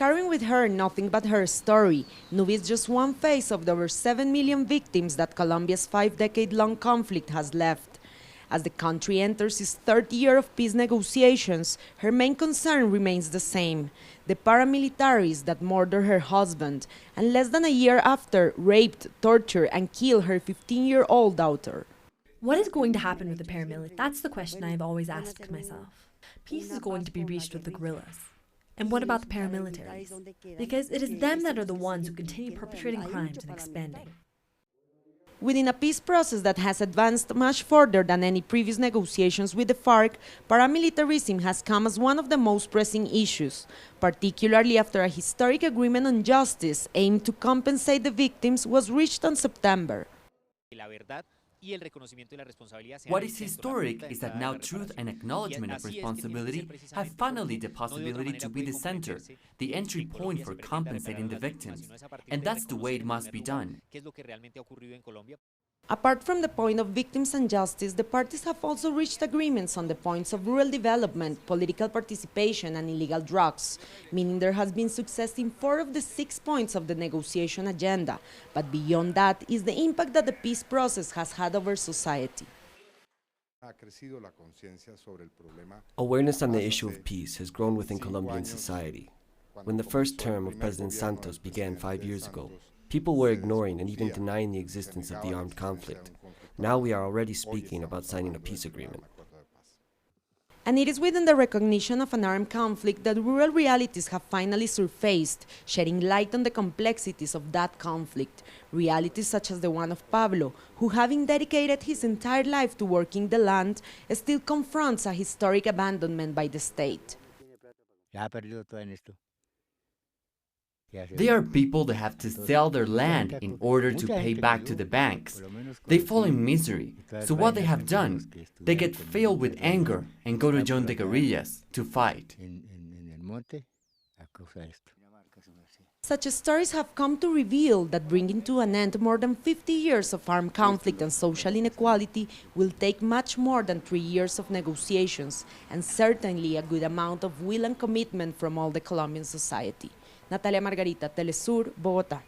Carrying with her nothing but her story, Nubi is just one face of the over 7 million victims that Colombia's 5-decade-long conflict has left. As the country enters its third year of peace negotiations, her main concern remains the same: the paramilitaries that murdered her husband, and less than a year after, raped, tortured, and killed her 15-year-old daughter. What is going to happen with the paramilitaries? That's the question I have always asked myself. Peace is going to be reached with the guerrillas. And what about the paramilitaries? Because it is them that are the ones who continue perpetrating crimes and expanding. Within a peace process that has advanced much further than any previous negotiations with the FARC, paramilitarism has come as one of the most pressing issues, particularly after a historic agreement on justice aimed to compensate the victims was reached in September. What is historic is that now truth and acknowledgement of responsibility have finally the possibility to be the center, the entry point for compensating the victims. And that's the way it must be done. Apart from the point of victims and justice, the parties have also reached agreements on the points of rural development, political participation, and illegal drugs, meaning there has been success in 4 of the 6 points of the negotiation agenda. But beyond that is the impact that the peace process has had over society. Awareness on the issue of peace has grown within Colombian society. When the first term of President Santos began 5 years ago, people were ignoring and even denying the existence of the armed conflict. Now we are already speaking about signing a peace agreement. And it is within the recognition of an armed conflict that rural realities have finally surfaced, shedding light on the complexities of that conflict. Realities such as the one of Pablo, who, having dedicated his entire life to working the land, still confronts a historic abandonment by the state. They are people that have to sell their land in order to pay back to the banks. They fall in misery, so what they have done, they get filled with anger and go to join the guerrillas to fight. Such stories have come to reveal that bringing to an end more than 50 years of armed conflict and social inequality will take much more than 3 years of negotiations, and certainly a good amount of will and commitment from all the Colombian society. Natalia Margarita, Telesur, Bogotá.